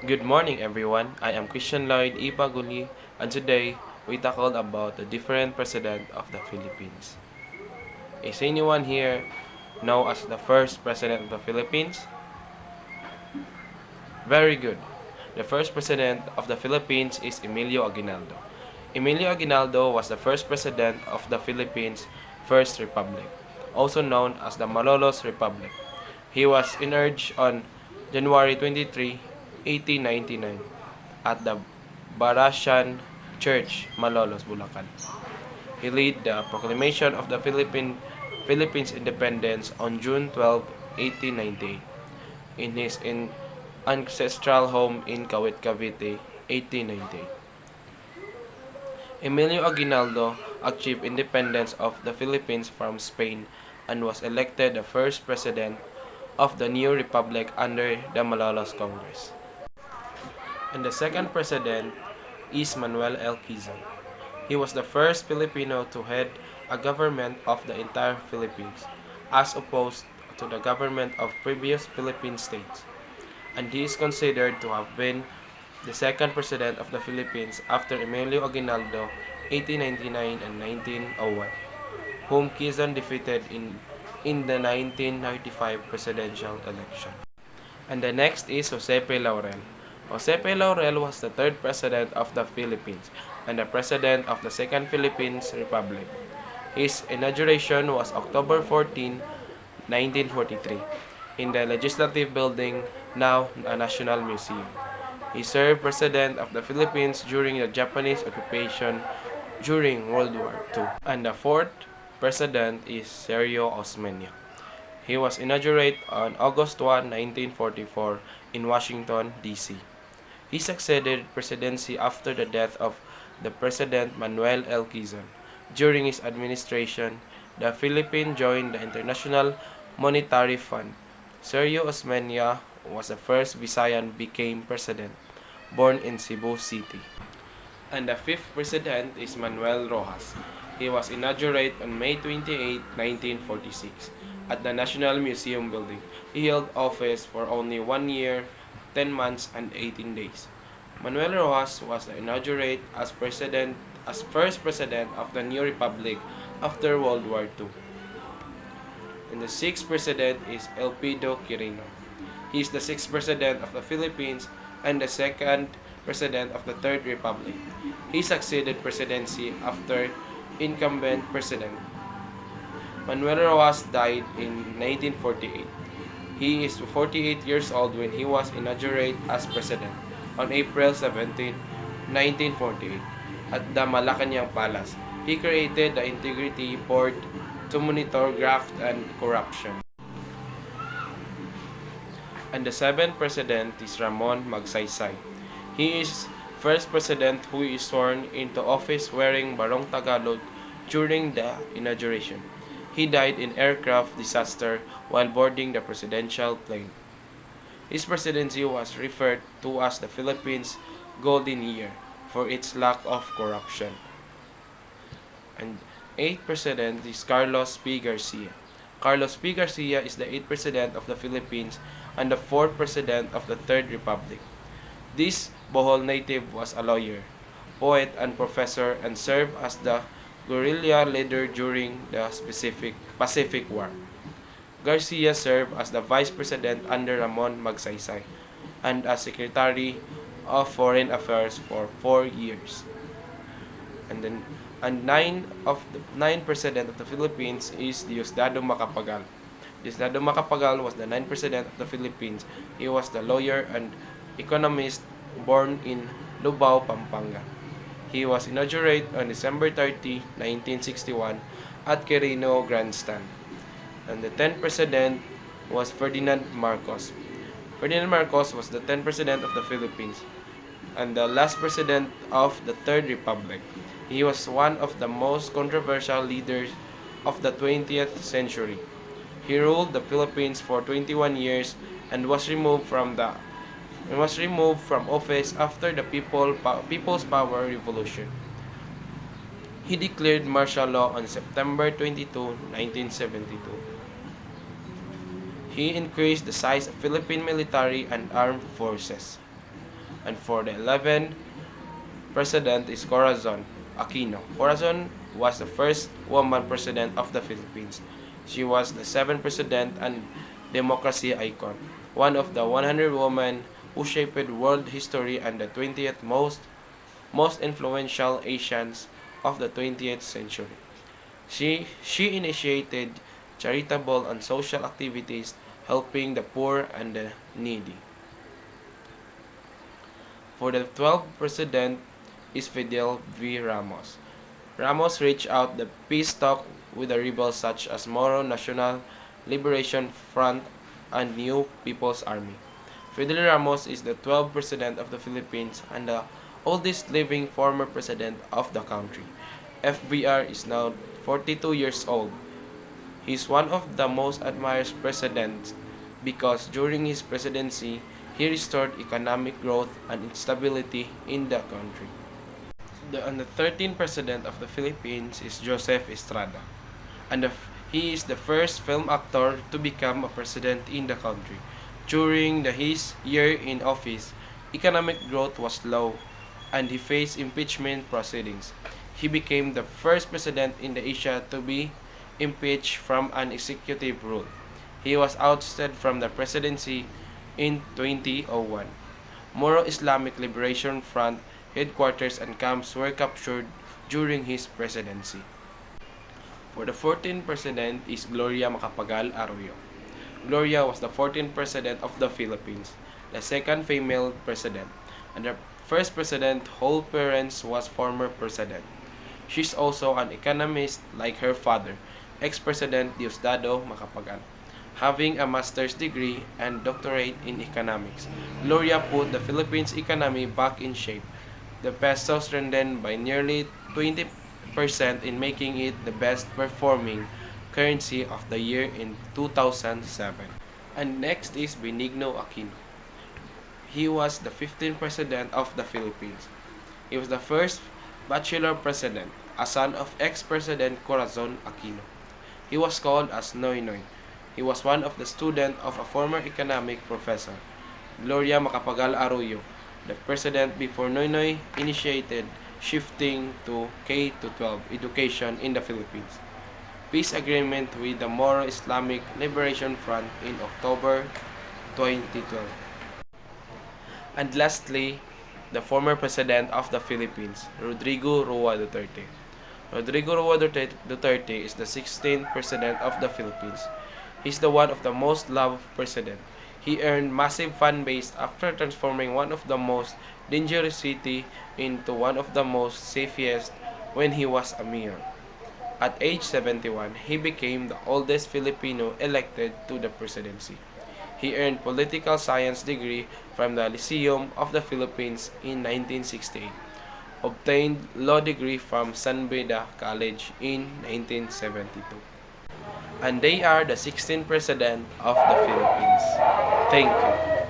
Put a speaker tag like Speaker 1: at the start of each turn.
Speaker 1: Good morning, everyone. I am Christian Lloyd Ipaguli, and today we tackled about the different president of the Philippines. Is anyone here know as the first president of the Philippines? Very good. The first president of the Philippines is Emilio Aguinaldo. Emilio Aguinaldo was the first president of the Philippines' First Republic, also known as the Malolos Republic. He was inaugurated on January 23, 1899 at the Barashan Church, Malolos, Bulacan. He led the proclamation of the Philippines independence on June 12, 1898 in his ancestral home in Kawit, Cavite, 1898. Emilio Aguinaldo achieved independence of the Philippines from Spain and was elected the first president of the new republic under the Malolos Congress. And the second president is Manuel L. Quezon. He was the first Filipino to head a government of the entire Philippines, as opposed to the government of previous Philippine states. And he is considered to have been the second president of the Philippines after Emilio Aguinaldo 1899 and 1901, whom Quezon defeated in the 1995 presidential election. And the next is Josepe Laurel. Josepe Laurel was the third president of the Philippines and the president of the Second Philippines Republic. His inauguration was October 14, 1943, in the Legislative Building, now a National Museum. He served president of the Philippines during the Japanese occupation during World War II. And the fourth president is Sergio Osmeña. He was inaugurated on August 1, 1944 in Washington, D.C. He succeeded presidency after the death of the President Manuel L. Quezon. During his administration, the Philippines joined the International Monetary Fund. Sergio Osmeña was the first Visayan became president, born in Cebu City. And the fifth president is Manuel Rojas. He was inaugurated on May 28, 1946 at the National Museum building. He held office for only 1 year, 10 months, and 18 days. Manuel Rojas was inaugurated as first president of the new republic after World War II. And the sixth president is Elpidio Quirino. He is the sixth president of the Philippines and the second president of the Third Republic. He succeeded presidency after incumbent president Manuel Rojas died in 1948. He is 48 years old when he was inaugurated as president on April 17, 1948 at the Malacanang Palace. He created the Integrity Board to monitor graft and corruption. And the seventh president is Ramon Magsaysay. He is first president who is sworn into office wearing Barong Tagalog during the inauguration. He died in aircraft disaster while boarding the presidential plane. His presidency was referred to as the Philippines' Golden Year for its lack of corruption. And eighth president is Carlos P. Garcia. Carlos P. Garcia is the eighth president of the Philippines and the fourth president of the Third Republic. This Bohol native was a lawyer, poet, and professor and served as the guerrilla leader during the Pacific War. Garcia served as the vice president under Ramon Magsaysay and as Secretary of Foreign Affairs for 4 years. And nine president of the Philippines is Diosdado Macapagal. Diosdado Macapagal was the ninth president of the Philippines. He was the lawyer and economist born in Lubao, Pampanga. He was inaugurated on December 30, 1961 at Quirino Grandstand. And the 10th president was Ferdinand Marcos. Ferdinand Marcos was the 10th president of the Philippines and the last president of the Third Republic. He was one of the most controversial leaders of the 20th century. He ruled the Philippines for 21 years and was removed from office after the People's Power Revolution. He declared martial law on September 22, 1972. He increased the size of Philippine military and armed forces. And for the 11th president is Corazon Aquino. Corazon was the first woman president of the Philippines. She was the 7th president and democracy icon, one of the 100 women who shaped world history and the 20th most influential Asians of the 20th century. She initiated charitable and social activities helping the poor and the needy. For the 12th president is Fidel V. Ramos. Ramos reached out the peace talk with the rebels such as Moro National Liberation Front and New People's Army. Fidel Ramos is the 12th president of the Philippines and the oldest living former president of the country. FBR is now 42 years old. He is one of the most admired presidents because during his presidency, he restored economic growth and stability in the country. The 13th president of the Philippines is Joseph Estrada, and he is the first film actor to become a president in the country. During his year in office, economic growth was low, and he faced impeachment proceedings. He became the first president in Asia to be impeached from an executive rule. He was ousted from the presidency in 2001. Moro Islamic Liberation Front headquarters and camps were captured during his presidency. For the 14th president is Gloria Macapagal Arroyo. Gloria was the 14th president of the Philippines, the second female president, and the first president whose parents was former president. She's also an economist like her father, ex-president Diosdado Macapagal. Having a master's degree and doctorate in economics, Gloria put the Philippines economy back in shape. The peso strengthened by nearly 20% in making it the best performing currency of the year in 2007. And next is Benigno Aquino. He was the 15th president of the Philippines. He was the first bachelor president, a son of ex-president Corazon Aquino. He was called as Noy Noy. He was one of the students of a former economic professor, Gloria Macapagal Arroyo. The president before Noy Noy initiated shifting to K-12 education in the Philippines. Peace agreement with the Moro Islamic Liberation Front in October 2012. And lastly, the former president of the Philippines, Rodrigo Roa Duterte. Rodrigo Roa Duterte is the 16th president of the Philippines. He's the one of the most loved president. He earned massive fan base after transforming one of the most dangerous city into one of the most safest when he was a mayor. At age 71, he became the oldest Filipino elected to the presidency. He earned political science degree from the Lyceum of the Philippines in 1968, obtained law degree from San Beda College in 1972. And they are the 16th president of the Philippines. Thank you.